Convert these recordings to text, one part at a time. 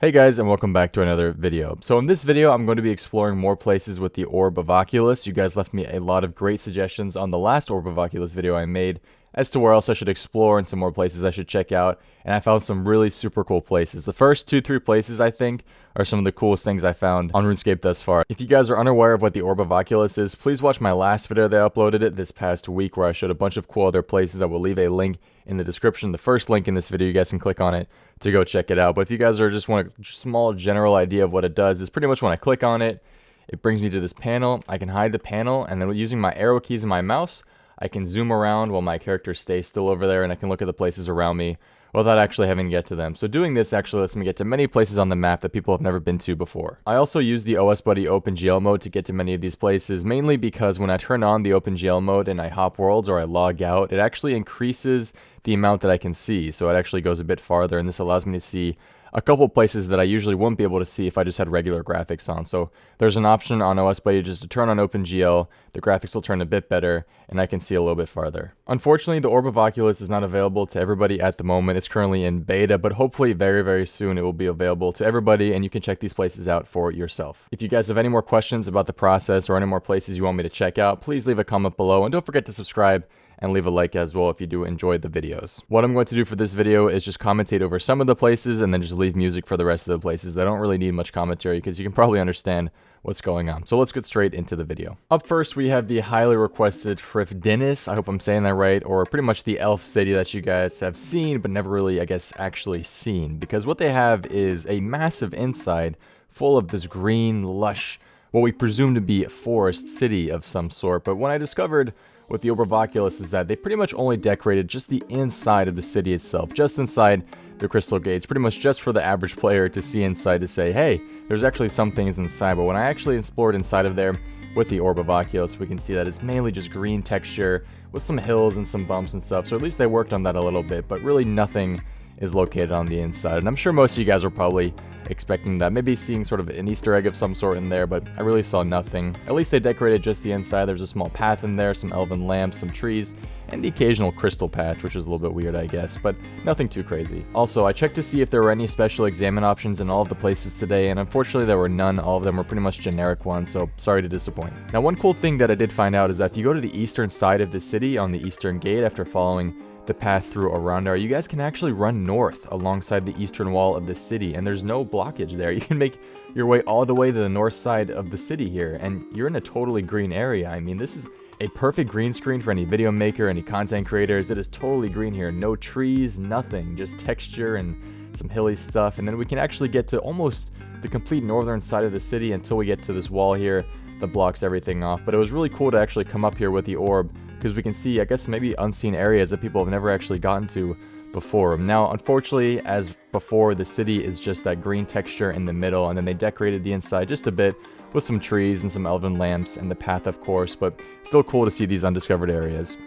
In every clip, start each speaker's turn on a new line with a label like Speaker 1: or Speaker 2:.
Speaker 1: Hey guys, and welcome back to another video. So in this video, I'm going to be exploring more places with the Orb of Oculus. You guys left me a lot of great suggestions on the last Orb of Oculus video I made as to where else I should explore and some more places I should check out. And I found some really super cool places. The first 2-3 places, I think, are some of the coolest things I found on RuneScape thus far. If you guys are unaware of what the Orb of Oculus is, please watch my last video that I uploaded it this past week where I showed a bunch of cool other places. I will leave a link in the description. The first link in this video, you guys can click on it to go check it out. But if you guys are just want a small general idea of what it does, is pretty much when I click on it, it brings me to this panel. I can hide the panel, and then using my arrow keys and my mouse, I can zoom around while my character stays still over there, and I can look at the places around me without actually having to get to them. So doing this actually lets me get to many places on the map that people have never been to before. I also use the OSBuddy OpenGL mode to get to many of these places, mainly because when I turn on the OpenGL mode and I hop worlds or I log out, it actually increases the amount that I can see. So it actually goes a bit farther, and this allows me to see a couple places that I usually wouldn't be able to see if I just had regular graphics on. So there's an option on OSBuddy just to turn on OpenGL, the graphics will turn a bit better, and I can see a little bit farther. Unfortunately, the Orb of Oculus is not available to everybody at the moment. It's currently in beta, but hopefully very, very soon it will be available to everybody, and you can check these places out for yourself. If you guys have any more questions about the process or any more places you want me to check out, please leave a comment below, and don't forget to subscribe and leave a like as well if you do enjoy the videos. What I'm going to do for this video is just commentate over some of the places and then just leave music for the rest of the places that don't really need much commentary because you can probably understand what's going on. So let's get straight into the video. Up first, we have the highly requested Frifdinis, I hope I'm saying that right, or pretty much the elf city that you guys have seen but never really, I guess, actually seen, because what they have is a massive inside full of this green, lush, what we presume to be a forest city of some sort. But when I discovered with the Orb of Oculus is that they pretty much only decorated just the inside of the city itself, just inside the crystal gates, pretty much just for the average player to see inside to say, hey, there's actually some things inside. But when I actually explored inside of there with the Orb of Oculus, we can see that it's mainly just green texture with some hills and some bumps and stuff. So at least they worked on that a little bit, but really nothing is located on the inside. And I'm sure most of you guys are probably expecting that, maybe seeing sort of an Easter egg of some sort in there, but I really saw nothing. At least they decorated just the inside. There's a small path in there, some elven lamps, some trees, and the occasional crystal patch, which is a little bit weird, I guess, but nothing too crazy. Also, I checked to see if there were any special examine options in all of the places today, and unfortunately there were none. All of them were pretty much generic ones, so sorry to disappoint. Now, one cool thing that I did find out is that if you go to the eastern side of the city on the eastern gate after following the path through Arundar, you guys can actually run north alongside the eastern wall of the city, and there's no blockage there. You can make your way all the way to the north side of the city here, and you're in a totally green area. I mean, this is a perfect green screen for any video maker, any content creators. It is totally green here. No trees, nothing, just texture and some hilly stuff. And then we can actually get to almost the complete northern side of the city until we get to this wall here that blocks everything off. But it was really cool to actually come up here with the orb, because we can see, I guess, maybe unseen areas that people have never actually gotten to before. Now, unfortunately, as before, the city is just that green texture in the middle, and then they decorated the inside just a bit with some trees and some elven lamps and the path, of course, but still cool to see these undiscovered areas.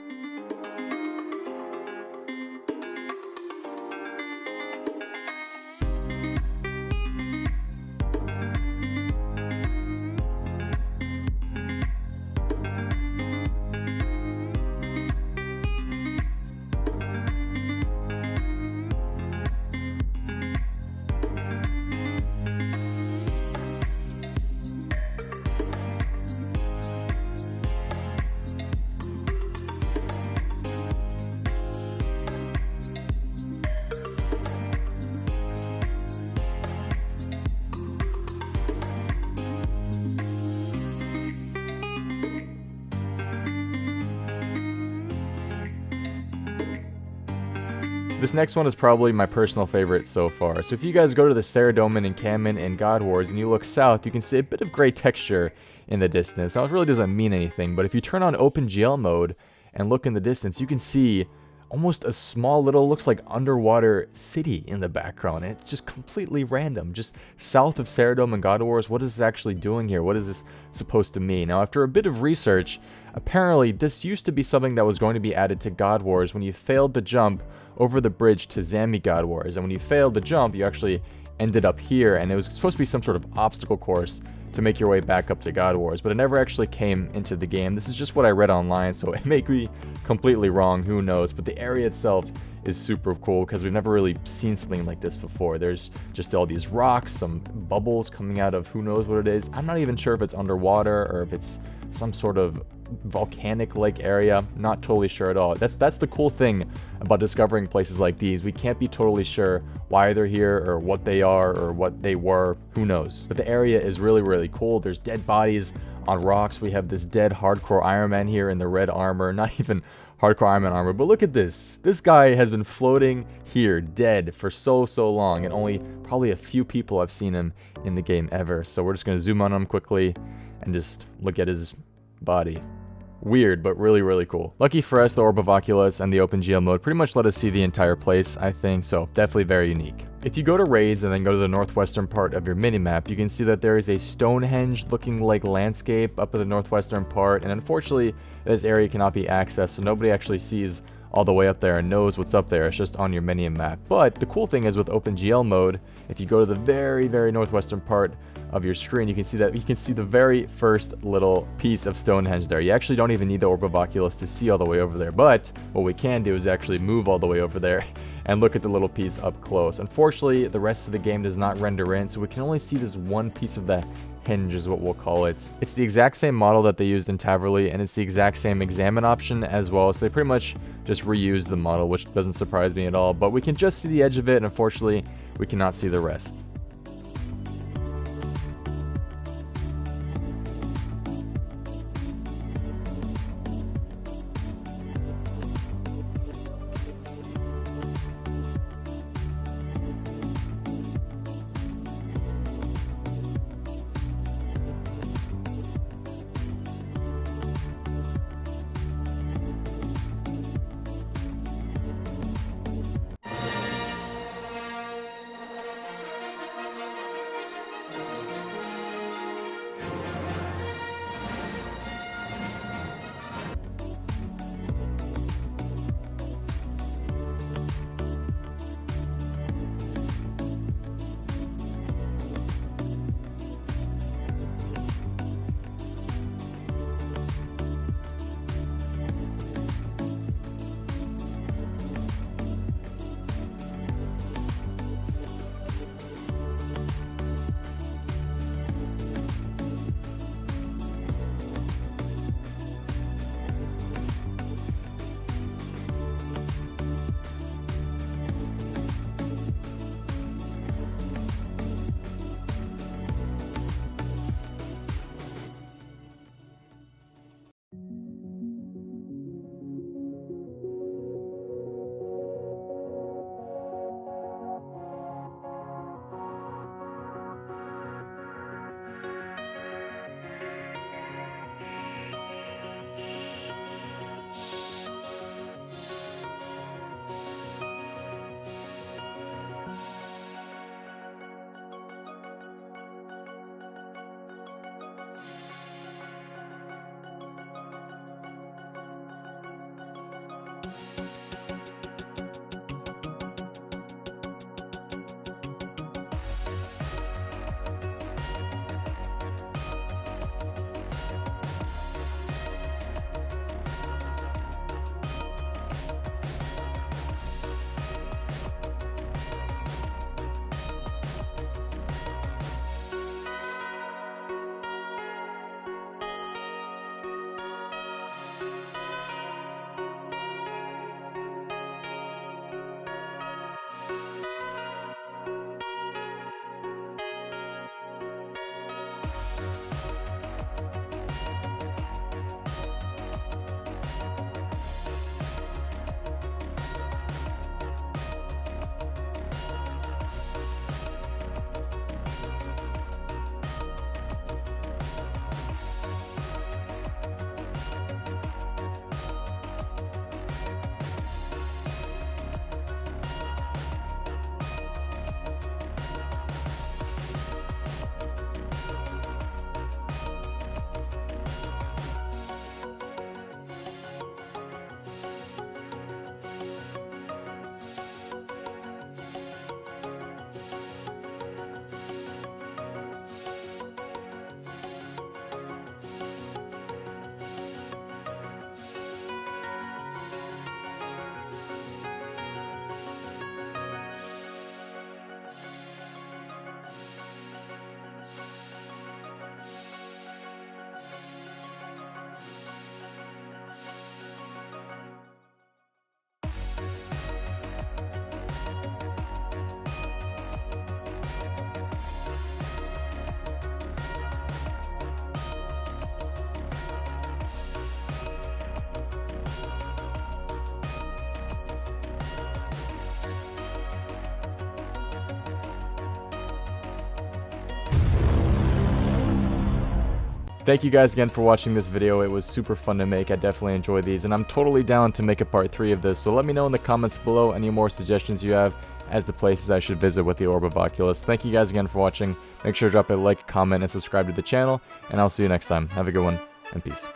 Speaker 1: This next one is probably my personal favorite so far. So if you guys go to the Saradomin encampment in God Wars and you look south, you can see a bit of gray texture in the distance. Now, it really doesn't mean anything, but if you turn on OpenGL mode and look in the distance, you can see almost a small little, looks like underwater city in the background. And it's just completely random, just south of Saradomin and God Wars. What is this actually doing here? What is this supposed to mean? Now, after a bit of research, apparently this used to be something that was going to be added to God Wars when you failed to jump over the bridge to Zami God Wars. And when you failed to jump, you actually ended up here, and it was supposed to be some sort of obstacle course to make your way back up to God Wars, but it never actually came into the game. This is just what I read online, so it may be completely wrong, who knows, but the area itself is super cool because we've never really seen something like this before. There's just all these rocks, some bubbles coming out of who knows what it is. I'm not even sure if it's underwater or if it's some sort of volcanic-like area. Not totally sure at all. That's the cool thing about discovering places like these. We can't be totally sure why they're here or what they are or what they were. Who knows? But the area is really, really cool. There's dead bodies on rocks. We have this dead hardcore Iron Man here in the red armor. Not even hardcore Iron Man armor, but look at this. This guy has been floating here dead for so long, and only probably a few people have seen him in the game ever. So we're just going to zoom on him quickly and just look at his body. Weird, but really, really cool. Lucky for us, the Orb of Oculus and the OpenGL mode pretty much let us see the entire place, I think, so definitely very unique. If you go to raids and then go to the northwestern part of your minimap, you can see that there is a Stonehenge looking like landscape up at the northwestern part, and unfortunately this area cannot be accessed, so nobody actually sees all the way up there and knows what's up there. It's just on your minimap. But the cool thing is with OpenGL mode, if you go to the very, very northwestern part of your screen, you can see the very first little piece of Stonehenge there. You actually don't even need the Orb of Oculus to see all the way over there, but what we can do is actually move all the way over there and look at the little piece up close. Unfortunately, the rest of the game does not render in, so we can only see this one piece of the hinge is what we'll call it. It's the exact same model that they used in Taverly, and it's the exact same examine option as well, so they pretty much just reused the model, which doesn't surprise me at all, but we can just see the edge of it, and unfortunately, we cannot see the rest. Thank you guys again for watching this video. It was super fun to make. I definitely enjoy these, and I'm totally down to make a part 3 of this. So let me know in the comments below any more suggestions you have as the places I should visit with the Orb of Oculus. Thank you guys again for watching. Make sure to drop a like, comment, and subscribe to the channel, and I'll see you next time. Have a good one, and peace.